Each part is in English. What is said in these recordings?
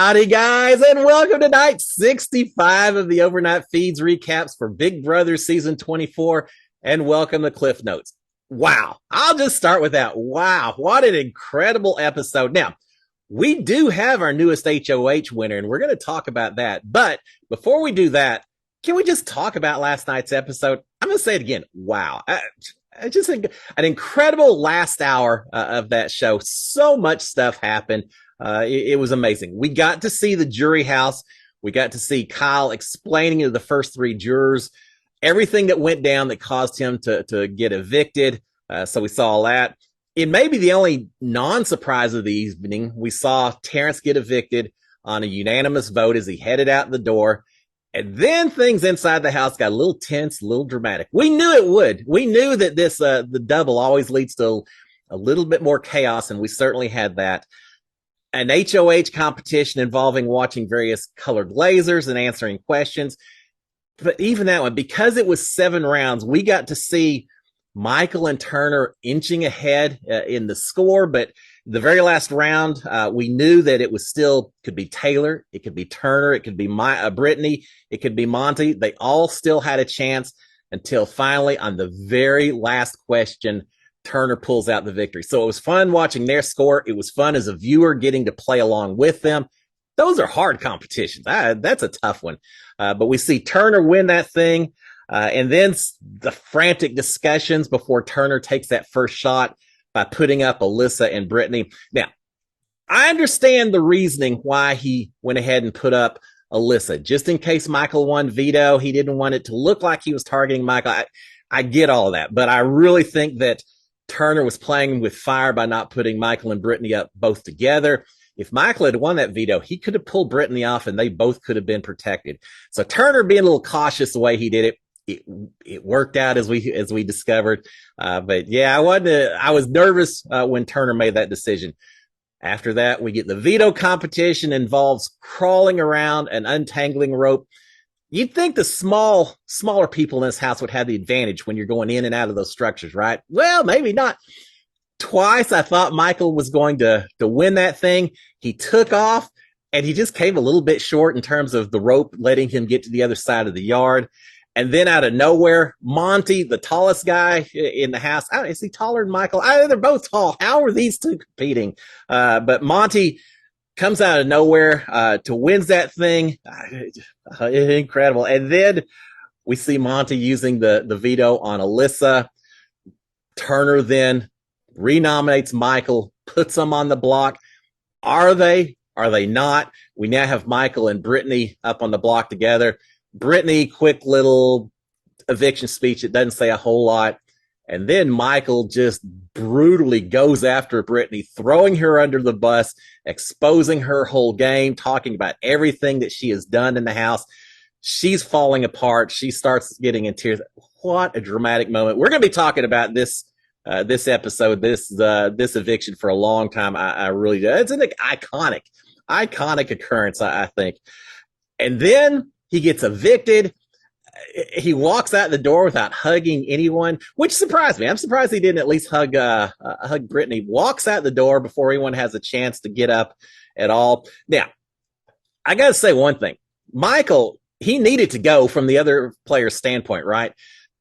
Howdy, guys, and welcome to night 65 of the Overnight Feeds recaps for Big Brother Season 24, and welcome to Cliff Notes. Wow, I'll just start with that. Wow, what an incredible episode. Now, we do have our newest HOH winner, and we're going to talk about that. But before we do that, can we just talk about last night's episode? I'm going to say it again. Wow. Just an incredible last hour of that show. So much stuff happened. It was amazing. We got to see the jury house. We got to see Kyle explaining to the first three jurors everything that went down that caused him to get evicted. So we saw all that. It may be the only non-surprise of the evening. We saw Terrence get evicted on a unanimous vote as he headed out the door. And then things inside the house got a little tense, a little dramatic. We knew it would. We knew that this the double always leads to a little bit more chaos, and we certainly had that. An HOH competition involving watching various colored lasers and answering questions. But even that one, because it was 7 rounds, we got to see Michael and Turner inching ahead in the score. But the very last round, we knew that it was still, could be Taylor, it could be Turner, it could be Brittany, it could be Monty. They all still had a chance until finally on the very last question, Turner pulls out the victory. So it was fun watching their score. It was fun as a viewer getting to play along with them. Those are hard competitions. That's a tough one. But we see Turner win that thing. And then the frantic discussions before Turner takes that first shot by putting up Alyssa and Brittany. Now, I understand the reasoning why he went ahead and put up Alyssa. Just in case Michael won veto, he didn't want it to look like he was targeting Michael. I get all of that. But I really think that Turner was playing with fire by not putting Michael and Brittany up both together. If Michael had won that veto, he could have pulled Brittany off and they both could have been protected. So Turner being a little cautious the way he did it worked out as we discovered. But yeah, I was nervous when Turner made that decision. After that, we get the veto competition, involves crawling around and untangling rope. You'd think the smaller people in this house would have the advantage when you're going in and out of those structures, right? Well, maybe not. Twice I thought Michael was going to win that thing. He took off and he just came a little bit short in terms of the rope letting him get to the other side of the yard. And then out of nowhere, Monty, the tallest guy in the house, is he taller than Michael? They're both tall. How are these two competing? But Monty comes out of nowhere to wins that thing. Incredible. And then we see Monty using the veto on Alyssa. Turner then renominates Michael, puts him on the block. Are they not? We now have Michael and Brittany up on the block together. Brittany, quick little eviction speech. It doesn't say a whole lot. And then Michael just brutally goes after Brittany, throwing her under the bus, exposing her whole game, talking about everything that she has done in the house. She's falling apart. She starts getting in tears. What a dramatic moment. We're going to be talking about this episode, this eviction for a long time. I really do. It's an iconic occurrence, I think. And then he gets evicted. He walks out the door without hugging anyone, which surprised me. I'm surprised he didn't at least hug Brittany. Walks out the door before anyone has a chance to get up at all. Now, I got to say one thing. Michael, he needed to go from the other player's standpoint, right?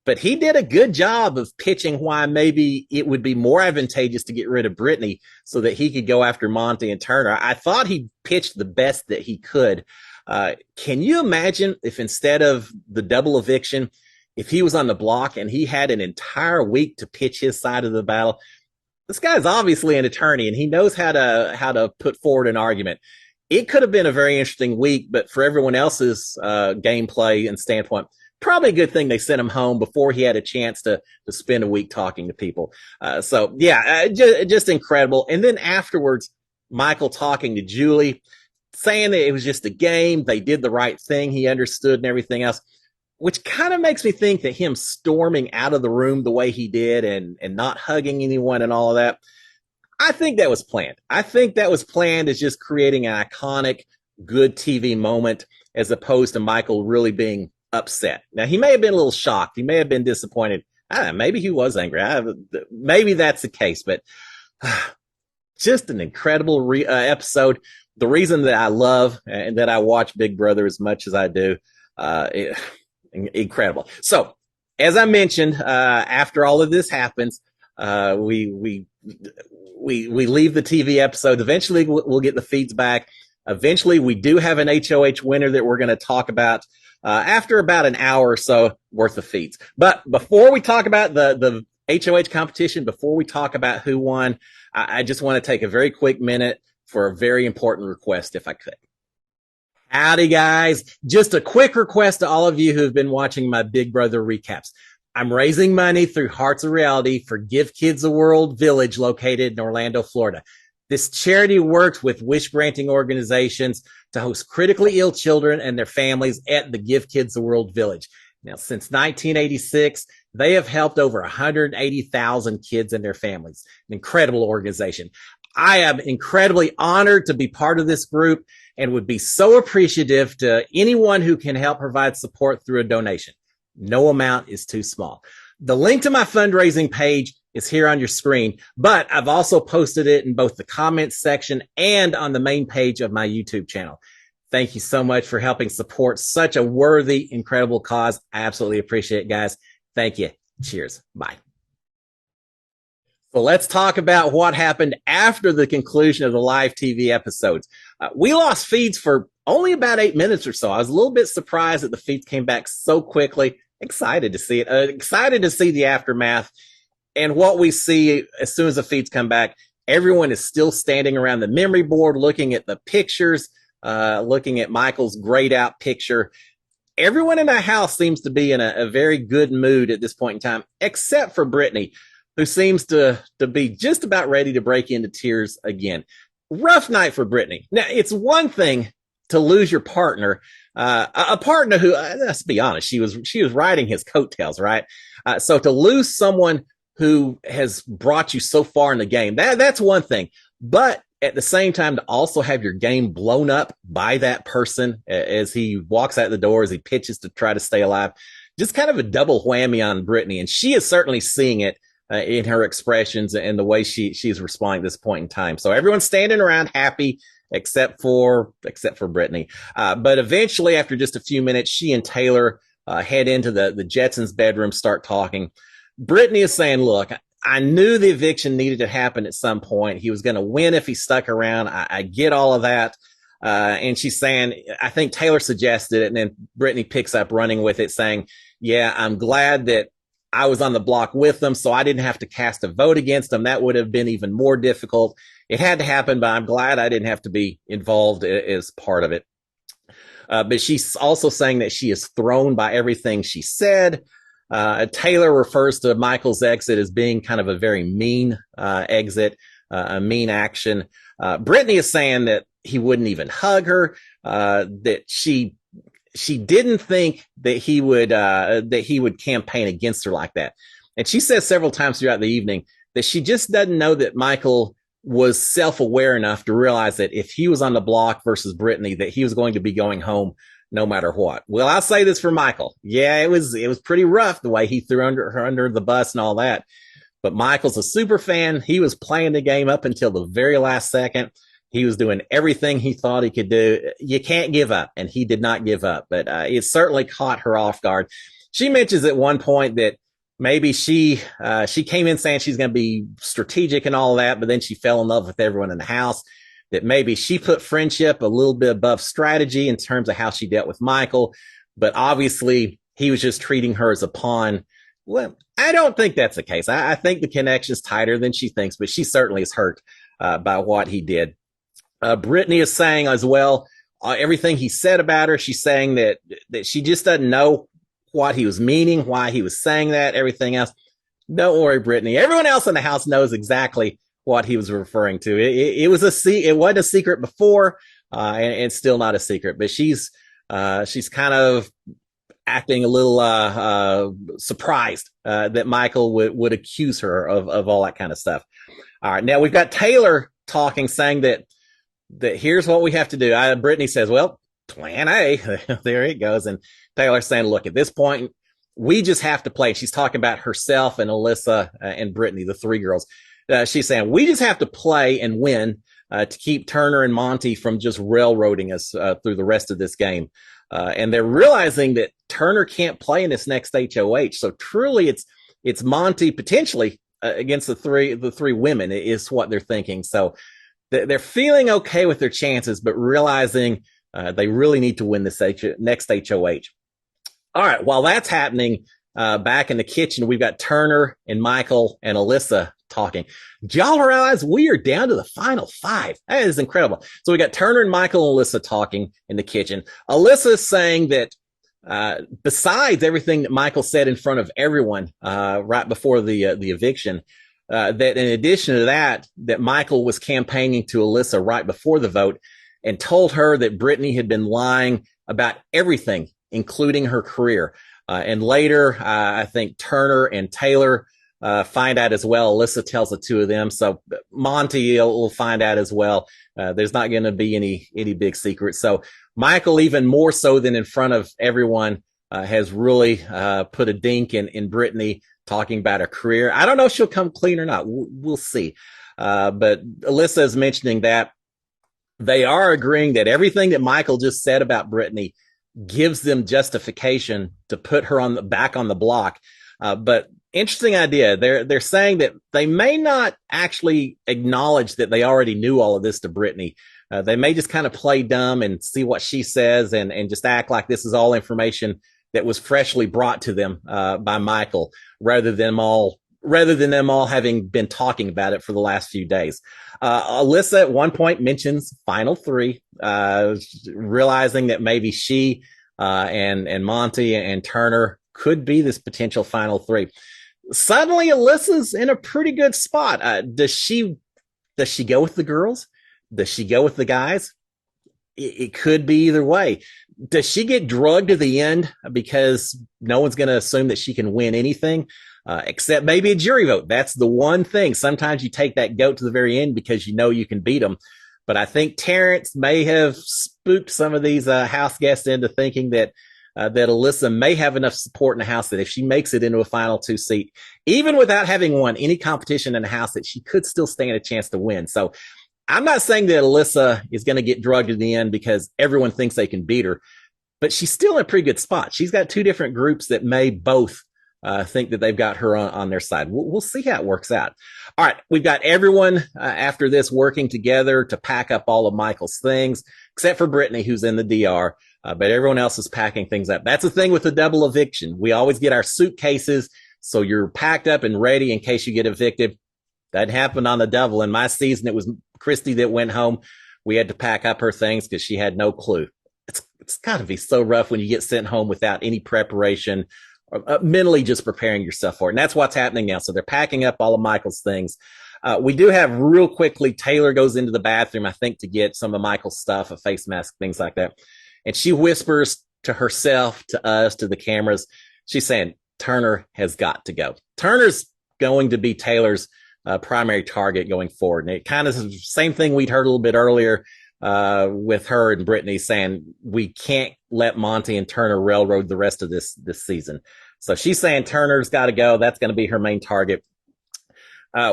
But he did a good job of pitching why maybe it would be more advantageous to get rid of Brittany so that he could go after Monty and Turner. I thought he pitched the best that he could. Can you imagine if instead of the double eviction, if he was on the block and he had an entire week to pitch his side of the battle? This guy's obviously an attorney and he knows how to put forward an argument. It could have been a very interesting week, but for everyone else's gameplay and standpoint, probably a good thing they sent him home before he had a chance to spend a week talking to people. So yeah, just incredible. And then afterwards, Michael talking to Julie, saying that it was just a game. They did the right thing. He understood and everything else, which kind of makes me think that him storming out of the room the way he did and not hugging anyone and all of that, I think that was planned. I think that was planned as just creating an iconic, good TV moment as opposed to Michael really being upset. Now, he may have been a little shocked. He may have been disappointed. I don't know, maybe he was angry. Maybe that's the case, but just an incredible episode. the reason that I love and that I watch Big Brother as much as I do. Incredible. So, as I mentioned, after all of this happens, we leave the TV episodes. Eventually, we'll get the feeds back. Eventually, we do have an HOH winner that we're going to talk about after about an hour or so worth of feeds. But before we talk about the HOH competition, before we talk about who won, I just want to take a very quick minute for a very important request, if I could. Howdy, guys. Just a quick request to all of you who have been watching my Big Brother recaps. I'm raising money through Hearts of Reality for Give Kids a World Village located in Orlando, Florida. This charity works with wish-granting organizations to host critically ill children and their families at the Give Kids a World Village. Now, since 1986, they have helped over 180,000 kids and their families. An incredible organization. I am incredibly honored to be part of this group and would be so appreciative to anyone who can help provide support through a donation. No amount is too small. The link to my fundraising page is here on your screen, but I've also posted it in both the comments section and on the main page of my YouTube channel. Thank you so much for helping support such a worthy, incredible cause. I absolutely appreciate it, guys. Thank you. Cheers. Bye. So let's talk about what happened after the conclusion of the live TV episodes. We lost feeds for only about 8 minutes or so. I was a little bit surprised that the feeds came back so quickly. Excited to see it. Excited to see the aftermath. And what we see as soon as the feeds come back, everyone is still standing around the memory board, looking at the pictures, looking at Michael's grayed out picture. Everyone in the house seems to be in a very good mood at this point in time, except for Brittany, who seems to be just about ready to break into tears again. Rough night for Brittany. Now, it's one thing to lose your partner, a partner who, let's be honest, she was riding his coattails, right? So to lose someone who has brought you so far in the game, that's one thing. But at the same time, to also have your game blown up by that person as he walks out the door, as he pitches to try to stay alive, just kind of a double whammy on Brittany. And she is certainly seeing it in her expressions and the way she's responding at this point in time. So everyone's standing around happy, except for Brittany. But eventually, after just a few minutes, she and Taylor head into the Jetsons' bedroom, start talking. Brittany is saying, look, I knew the eviction needed to happen at some point. He was going to win if he stuck around. I get all of that. And she's saying, I think Taylor suggested it. And then Brittany picks up running with it, saying, yeah, I'm glad that I was on the block with them, so I didn't have to cast a vote against them. That would have been even more difficult. It had to happen, but I'm glad I didn't have to be involved as part of it. But she's also saying that she is thrown by everything she said. Taylor refers to Michael's exit as being kind of a very mean exit, a mean action. Brittany is saying that he wouldn't even hug her, that she didn't think that he would campaign against her like that. And she says several times throughout the evening that she just doesn't know that Michael was self-aware enough to realize that if he was on the block versus Brittany, that he was going to be going home no matter what. Well, I'll say this for Michael. Yeah, it was pretty rough the way he threw her under the bus and all that. But Michael's a super fan. He was playing the game up until the very last second. He was doing everything he thought he could do. You can't give up, and he did not give up. But it certainly caught her off guard. She mentions at one point that maybe she came in saying she's going to be strategic and all that, but then she fell in love with everyone in the house. That maybe she put friendship a little bit above strategy in terms of how she dealt with Michael. But obviously, he was just treating her as a pawn. Well, I don't think that's the case. I think the connection's tighter than she thinks, but she certainly is hurt by what he did. Brittany is saying as well, everything he said about her, she's saying that she just doesn't know what he was meaning, why he was saying that, everything else. Don't worry, Brittany. Everyone else in the house knows exactly what he was referring to. It wasn't a secret before, and still not a secret, but she's kind of acting a little surprised that Michael would accuse her of all that kind of stuff. All right, now we've got Taylor talking, saying that here's what we have to do. Brittany says, well, plan A. There it goes. And Taylor's saying, look, at this point, we just have to play. She's talking about herself and Alyssa and Brittany, the three girls. She's saying, we just have to play and win. to keep Turner and Monty from just railroading us through the rest of this game. And they're realizing that Turner can't play in this next HOH. So truly, it's Monty potentially against the three women is what they're thinking. So they're feeling okay with their chances, but realizing they really need to win this next HOH. All right, while that's happening, back in the kitchen, we've got Turner and Michael and Alyssa talking. Y'all realize we are down to the final 5. That is incredible. So we got Turner and Michael and Alyssa talking in the kitchen. Alyssa is saying that besides everything that Michael said in front of everyone right before the eviction, that in addition to that Michael was campaigning to Alyssa right before the vote and told her that Brittany had been lying about everything, including her career. And later, I think Turner and Taylor find out as well. Alyssa tells the two of them. So Monty will find out as well. There's not going to be any big secrets. So Michael, even more so than in front of everyone, has really put a dink in Brittany, talking about her career. I don't know if she'll come clean or not. We'll see. But Alyssa is mentioning that they are agreeing that everything that Michael just said about Brittany gives them justification to put her back on the block. But interesting idea. They're saying that they may not actually acknowledge that they already knew all of this to Brittany. They may just kind of play dumb and see what she says and just act like this is all information that was freshly brought to them by Michael, rather than them all having been talking about it for the last few days. Alyssa at one point mentions final 3, realizing that maybe she and Monty and Turner could be this potential final 3. Suddenly, Alyssa's in a pretty good spot. Does she go with the girls? Does she go with the guys? It could be either way. Does she get drugged to the end because no one's going to assume that she can win anything, except maybe a jury vote? That's the one thing. Sometimes you take that goat to the very end because you know you can beat them. But I think Terrence may have spooked some of these house guests into thinking that Alyssa may have enough support in the house that if she makes it into a final 2 seat, even without having won any competition in the house, that she could still stand a chance to win. So I'm not saying that Alyssa is going to get drugged in the end because everyone thinks they can beat her, but she's still in a pretty good spot. She's got 2 different groups that may both think that they've got her on their side. We'll see how it works out. All right, we've got everyone after this working together to pack up all of Michael's things, except for Brittany, who's in the DR. But everyone else is packing things up. That's the thing with the double eviction. We always get our suitcases, so you're packed up and ready in case you get evicted. That happened on the double. In my season, it was Christy that went home. We had to pack up her things because she had no clue. It's got to be so rough when you get sent home without any preparation, or mentally just preparing yourself for it. And that's what's happening now. So they're packing up all of Michael's things. We do have real quickly, Taylor goes into the bathroom, I think, to get some of Michael's stuff, a face mask, things like that. And she whispers to herself, to us, to the cameras. She's saying, Turner has got to go. Turner's going to be Taylor's primary target going forward. And it kind of is the same thing we'd heard a little bit earlier with her and Brittany saying, we can't let Monty and Turner railroad the rest of this season. So she's saying Turner's got to go. That's going to be her main target.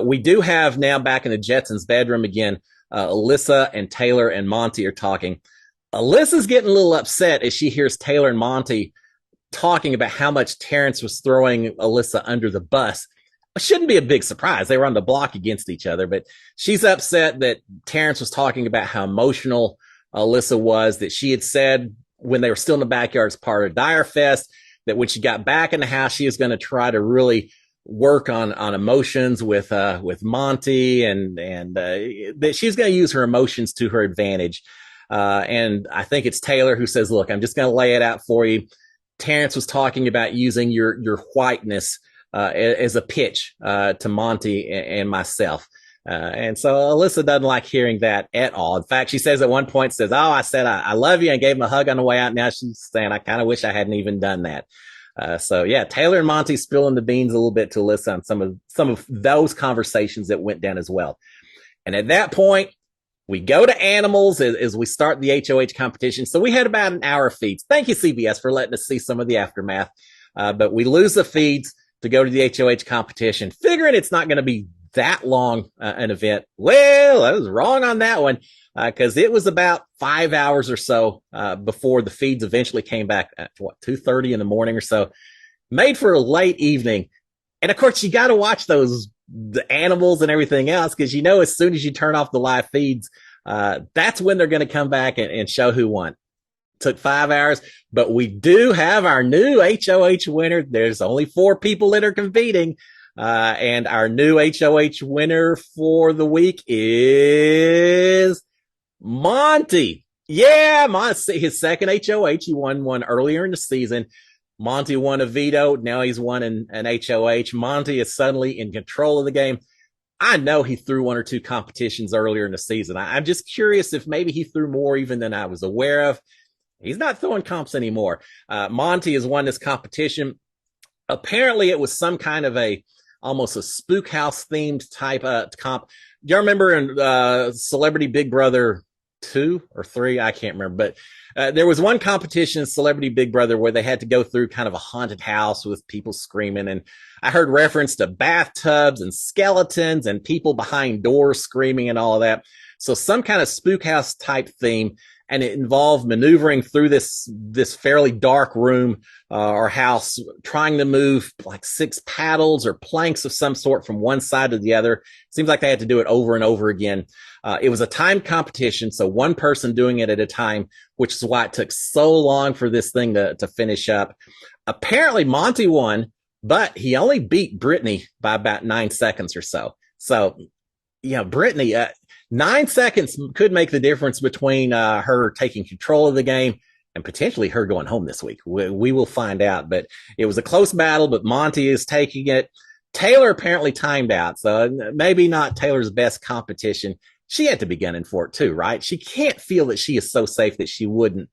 We do have now back in the Jetsons' bedroom again, Alyssa and Taylor and Monty are talking. Alyssa's getting a little upset as she hears Taylor and Monty talking about how much Terrence was throwing Alyssa under the bus. It shouldn't be a big surprise. They were on the block against each other, but she's upset that Terrence was talking about how emotional Alyssa was, that she had said when they were still in the backyard as part of Dyer Fest, that when she got back in the house, she was going to try to really work on emotions with Monty and that she's going to use her emotions to her advantage. And I think it's Taylor who says, look, I'm just going to lay it out for you. Terrence was talking about using your whiteness as a pitch to Monty and myself. And so Alyssa doesn't like hearing that at all. In fact, she says at one point, I said, I love you, and gave him a hug on the way out. Now she's saying, I kind of wish I hadn't even done that. So yeah, Taylor and Monty spilling the beans a little bit to Alyssa on some of those conversations that went down as well. And at that point, we go to animals as we start the HOH competition. So we had about an hour of feeds. Thank you, CBS, for letting us see some of the aftermath. But we lose the feeds to go to the HOH competition, figuring it's not going to be that long an event. Well, I was wrong on that one because it was about 5 hours or so before the feeds eventually came back at 2:30 in the morning or so. Made for a late evening. And of course, you got to watch the animals and everything else because as soon as you turn off the live feeds, that's when they're going to come back and show who won. Took 5 hours, but we do have our new HOH winner. There's only 4 people that are competing. And our new HOH winner for the week is Monty. Yeah, his second HOH. He won one earlier in the season. Monty won a veto. Now he's won an HOH. Monty is suddenly in control of the game. I know he threw 1 or 2 competitions earlier in the season. I'm just curious if maybe he threw more even than I was aware of. He's not throwing comps anymore. Monty has won this competition. Apparently, it was some kind of almost a spook house themed type comp. Do you remember in Celebrity Big Brother 2 or 3? I can't remember, but there was one competition in Celebrity Big Brother where they had to go through kind of a haunted house with people screaming. And I heard reference to bathtubs and skeletons and people behind doors screaming and all of that. So some kind of spook house type theme. And it involved maneuvering through this fairly dark room or house, trying to move like 6 paddles or planks of some sort from one side to the other. Seems like they had to do it over and over again. It was a timed competition, so one person doing it at a time, which is why it took so long for this thing to finish up. Apparently, Monty won, but he only beat Brittany by about 9 seconds or so. So, Brittany, 9 seconds could make the difference between her taking control of the game and potentially her going home this week. We will find out, but it was a close battle, but Monty is taking it. Taylor apparently timed out, so maybe not Taylor's best competition. She had to be gunning for it too, right? She can't feel that she is so safe that she wouldn't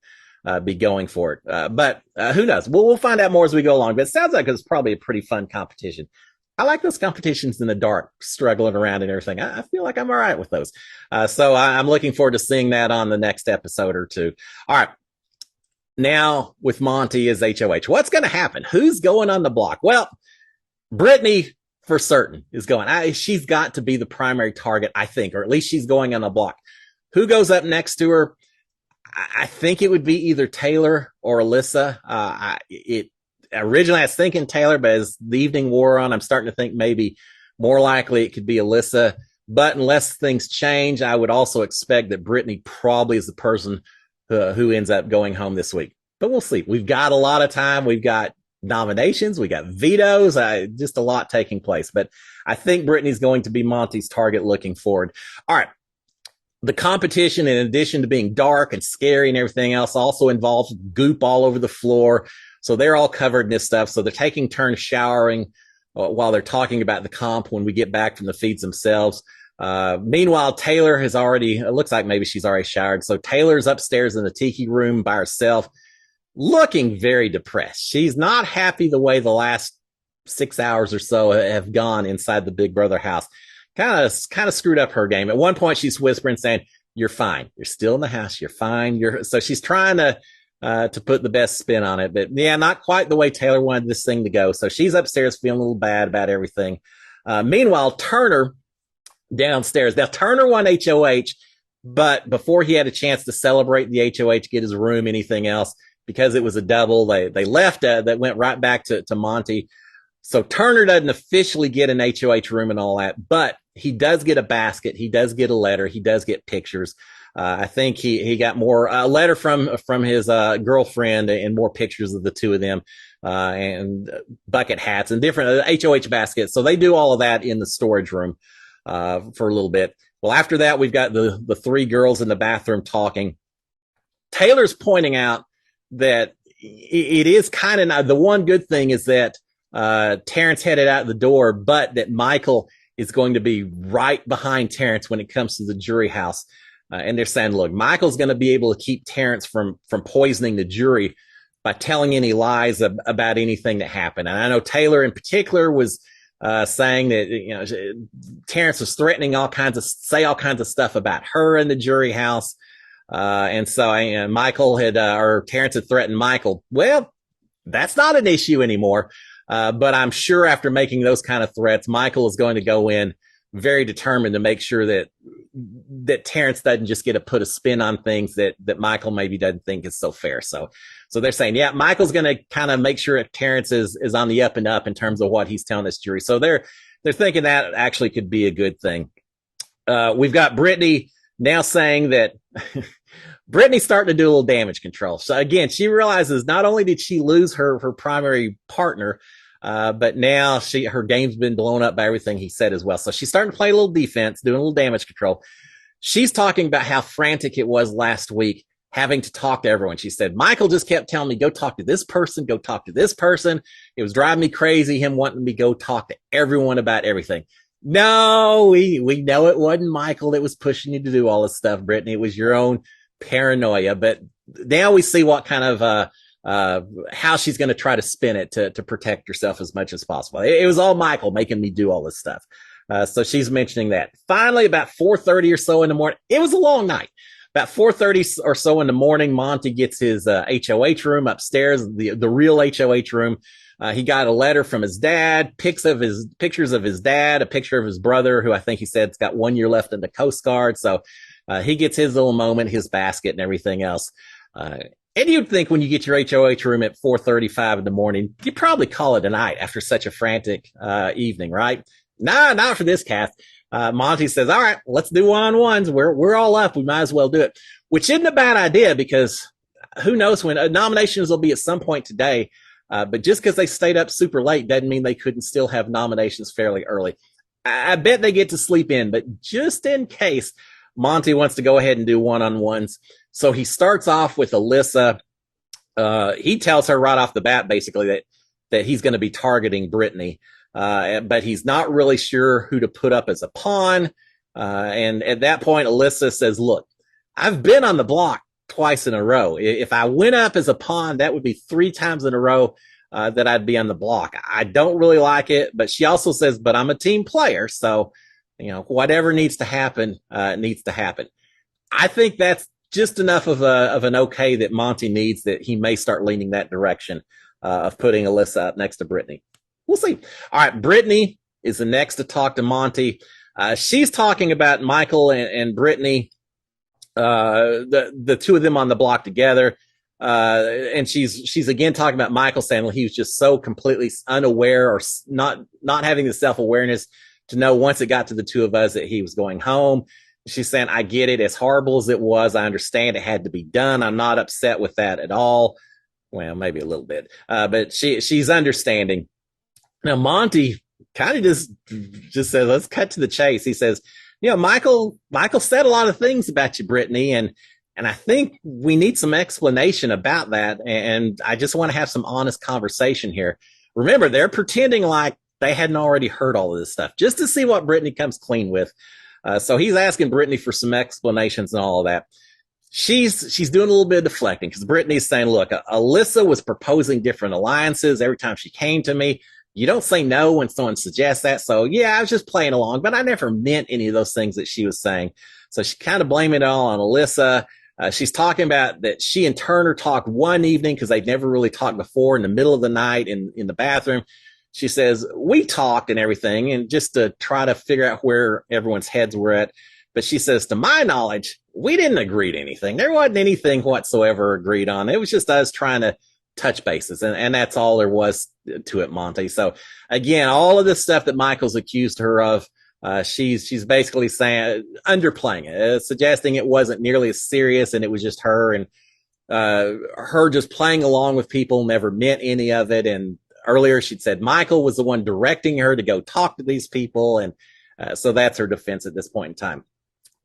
be going for it. But who knows? We'll find out more as we go along, but it sounds like it's probably a pretty fun competition. I like those competitions in the dark, struggling around and everything. I feel like I'm all right with those. So I'm looking forward to seeing that on the next episode or two. All right. Now with Monty as HOH, what's going to happen? Who's going on the block? Well, Brittany for certain is going. She's got to be the primary target, I think, or at least she's going on the block. Who goes up next to her? I think it would be either Taylor or Alyssa. Originally, I was thinking Taylor, but as the evening wore on, I'm starting to think maybe more likely it could be Alyssa. But unless things change, I would also expect that Brittany probably is the person who ends up going home this week. But we'll see. We've got a lot of time. We've got nominations. We got vetoes. Just a lot taking place. But I think Brittany's going to be Monty's target looking forward. All right. The competition, in addition to being dark and scary and everything else, also involves goop all over the floor. So they're all covered in this stuff. So they're taking turns showering while they're talking about the comp when we get back from the feeds themselves. Meanwhile, Taylor has already, it looks like maybe she's already showered. So Taylor's upstairs in the tiki room by herself, looking very depressed. She's not happy the way the last 6 hours or so have gone inside the Big Brother house. Kind of screwed up her game. At one point, she's whispering, saying, "You're fine. You're still in the house. You're fine." So she's trying to put the best spin on it. But yeah, not quite the way Taylor wanted this thing to go. So she's upstairs feeling a little bad about everything. Meanwhile, Turner downstairs. Now, Turner won HOH, but before he had a chance to celebrate the HOH, get his room, anything else, because it was a double, they left that went right back to Monty. So Turner doesn't officially get an HOH room and all that, but he does get a basket. He does get a letter. He does get pictures. I think he got more a letter from his girlfriend and more pictures of the two of them and bucket hats and different HOH baskets. So they do all of that in the storage room for a little bit. Well, after that, we've got the 3 girls in the bathroom talking. Taylor's pointing out that it is kind of the one good thing is that Terrence headed out the door, but that Michael is going to be right behind Terrence when it comes to the jury house. And they're saying, look, Michael's going to be able to keep Terrence from poisoning the jury by telling any lies about anything that happened. And I know Taylor in particular was saying that Terrence was threatening say all kinds of stuff about her in the jury house. And so Michael or Terrence had threatened Michael. Well, that's not an issue anymore. But I'm sure after making those kind of threats, Michael is going to go in very determined to make sure that Terrence doesn't just get to put a spin on things that Michael maybe doesn't think is so fair. So they're saying, yeah, Michael's going to kind of make sure Terrence is on the up and up in terms of what he's telling this jury. So they're thinking that actually could be a good thing. We've got Brittany now saying that Brittany's starting to do a little damage control. So again, she realizes not only did she lose her primary partner, but now her game's been blown up by everything he said as well. So she's starting to play a little defense, doing a little damage control. She's talking about how frantic it was last week having to talk to everyone. She said, Michael just kept telling me, go talk to this person, go talk to this person. It was driving me crazy, him wanting me to go talk to everyone about everything. No, we know it wasn't Michael that was pushing you to do all this stuff, Brittany. It was your own paranoia. But now we see what kind of how she's going to try to spin it to protect herself as much as possible. It was all Michael making me do all this stuff. So she's mentioning that. Finally, about 4:30 or so in the morning, it was a long night. About 4:30 or so in the morning, Monty gets his HOH room upstairs, the real HOH room. He got a letter from his dad, pictures of his dad, a picture of his brother, who I think he said has got 1 year left in the Coast Guard. So he gets his little moment, his basket and everything else. And you'd think when you get your HOH room at 4:35 in the morning, you'd probably call it a night after such a frantic evening, right? Nah, not for this cast. Monty says, all right, let's do one-on-ones. We're all up. We might as well do it, which isn't a bad idea because who knows when nominations will be at some point today. But just because they stayed up super late doesn't mean they couldn't still have nominations fairly early. I bet they get to sleep in, but just in case, Monty wants to go ahead and do one-on-ones. So he starts off with Alyssa. He tells her right off the bat, basically, that he's going to be targeting Brittany. But he's not really sure who to put up as a pawn. And at that point, Alyssa says, look, I've been on the block twice in a row. If I went up as a pawn, that would be 3 times in a row that I'd be on the block. I don't really like it, but she also says, but I'm a team player. So, whatever needs to happen, needs to happen. I think that's just enough of an okay that Monty needs that he may start leaning that direction of putting Alyssa up next to Brittany. We'll see. All right. Brittany is the next to talk to Monty. She's talking about Michael and Brittany, the two of them on the block together. And she's again talking about Michael saying, well, he was just so completely unaware or not having the self-awareness to know once it got to the two of us that he was going home. She's saying, I get it. As horrible as it was, I understand it had to be done. I'm not upset with that at all. Well, maybe a little bit, but she's understanding. Now, Monty kind of just says, let's cut to the chase. He says, Michael said a lot of things about you, Brittany, and I think we need some explanation about that. And I just want to have some honest conversation here. Remember, they're pretending like they hadn't already heard all of this stuff just to see what Brittany comes clean with. So he's asking Brittany for some explanations and all of that. She's doing a little bit of deflecting because Brittany's saying, look, Alyssa was proposing different alliances every time she came to me. You don't say no when someone suggests that. So yeah, I was just playing along, but I never meant any of those things that she was saying. So she kind of blamed it all on Alyssa. She's talking about that she and Turner talked one evening because they'd never really talked before in the middle of the night in the bathroom. She says, we talked and everything, and just to try to figure out where everyone's heads were at. But she says, to my knowledge, we didn't agree to anything. There wasn't anything whatsoever agreed on. It was just us trying to touch bases. And that's all there was to it, Monty. So again, all of this stuff that Michael's accused her of, she's basically saying, underplaying it, suggesting it wasn't nearly as serious and it was just her and her just playing along with people, never meant any of it. And earlier she'd said Michael was the one directing her to go talk to these people. And so that's her defense at this point in time.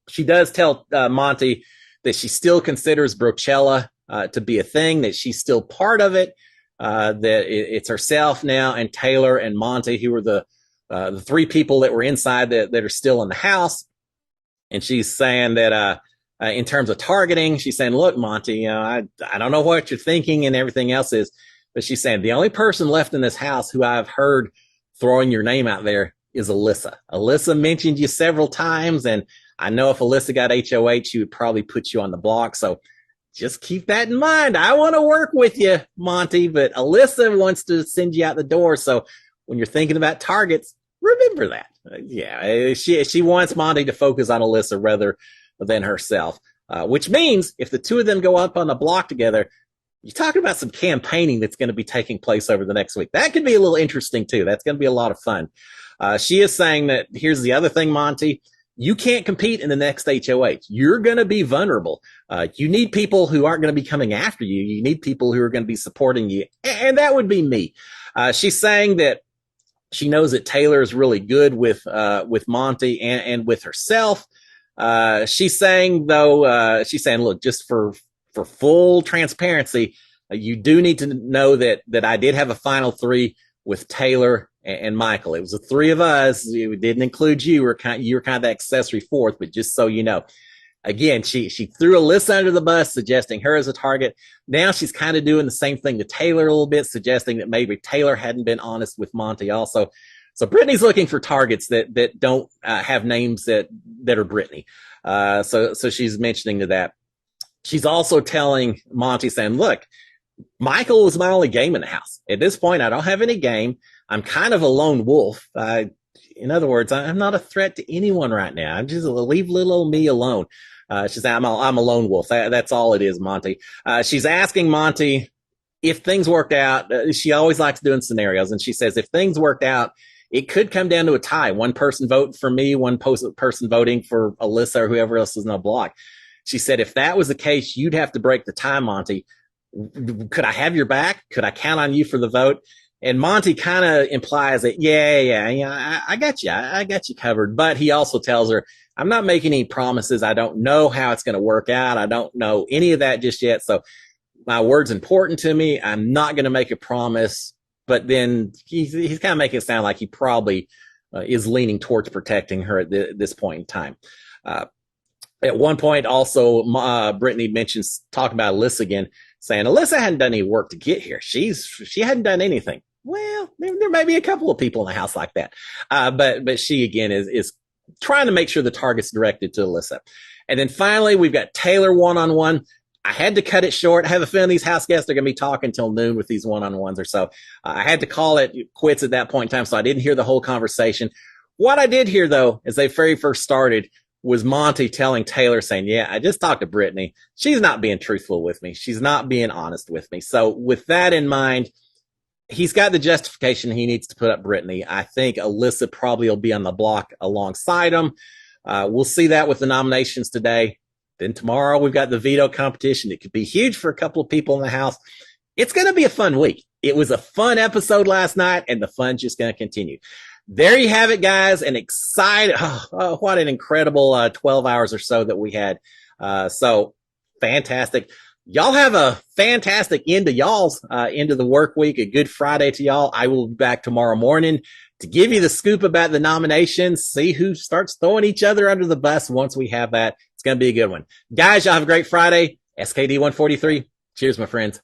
She does tell Monty that she still considers Brochella to be a thing, that she's still part of it, that it's herself now and Taylor and Monty who were the 3 people that were inside that are still in the house. And she's saying that in terms of targeting, she's saying, look, Monty, I don't know what you're thinking and everything else is, but she's saying the only person left in this house who I've heard throwing your name out there is Alyssa. Alyssa mentioned you several times, and I know if Alyssa got HOH, she would probably put you on the block. So just keep that in mind. I want to work with you, Monty, but Alyssa wants to send you out the door. So when you're thinking about targets, Remember that. Yeah, she wants Monty to focus on Alyssa rather than herself, which means if the two of them go up on the block together, you're talking about some campaigning that's going to be taking place over the next week. That could be a little interesting too. That's going to be a lot of fun. She is saying that here's the other thing, Monty. You can't compete in the next HOH. You're going to be vulnerable. You need people who aren't going to be coming after you. You need people who are going to be supporting you. And that would be me. She's saying that she knows that Taylor is really good with Monty and with herself. She's saying, though, look, just for full transparency, you do need to know that I did have a final three with Taylor and Michael. It was the three of us. We didn't include you. You were kind of the accessory fourth, but just so you know. Again, she threw Alyssa under the bus, suggesting her as a target. Now she's kind of doing the same thing to Taylor a little bit, suggesting that maybe Taylor hadn't been honest with Monty also. So Brittany's looking for targets that don't have names that are Brittany. So she's mentioning to that. She's also telling Monty, saying, look, Michael was my only game in the house. At this point, I don't have any game. I'm kind of a lone wolf. In other words, I'm not a threat to anyone right now. I'm just leave little old me alone. She's saying, I'm a lone wolf. That's all it is, Monty. She's asking Monty if things worked out. She always likes doing scenarios. And she says, if things worked out, it could come down to a tie. One person voting for me, one person voting for Alyssa or whoever else is in the block. She said, if that was the case, you'd have to break the tie, Monty. Could I have your back? Could I count on you for the vote? And Monty kind of implies that, yeah, I got you. I got you covered. But he also tells her, I'm not making any promises. I don't know how it's going to work out. I don't know any of that just yet. So my word's important to me. I'm not going to make a promise. But then he's kind of making it sound like he probably is leaning towards protecting her at this point in time. At one point, also, Brittany mentions talking about Alyssa again, saying Alyssa hadn't done any work to get here. She hadn't done anything. Well, there may be a couple of people in the house like that, but she again is trying to make sure the target's directed to Alyssa. And then finally, we've got Taylor one-on-one. I had to cut it short. I have a feeling these house guests are going to be talking till noon with these one-on-ones or so. I had to call it quits at that point in time, so I didn't hear the whole conversation. What I did hear, though, as they very first started, was Monty telling Taylor, saying, yeah, I just talked to Brittany. She's not being truthful with me. She's not being honest with me. So with that in mind, he's got the justification he needs to put up Brittany. I think Alyssa probably will be on the block alongside him. We'll see that with the nominations today. Then tomorrow we've got the veto competition. It could be huge for a couple of people in the house. It's going to be a fun week. It was a fun episode last night, and the fun's just going to continue. There you have it, guys. An exciting, what an incredible 12 hours or so that we had. So fantastic. Y'all have a fantastic end to y'all's end of the work week. A good Friday to y'all. I will be back tomorrow morning to give you the scoop about the nominations, see who starts throwing each other under the bus once we have that. It's going to be a good one. Guys, y'all have a great Friday. SKD 143. Cheers, my friends.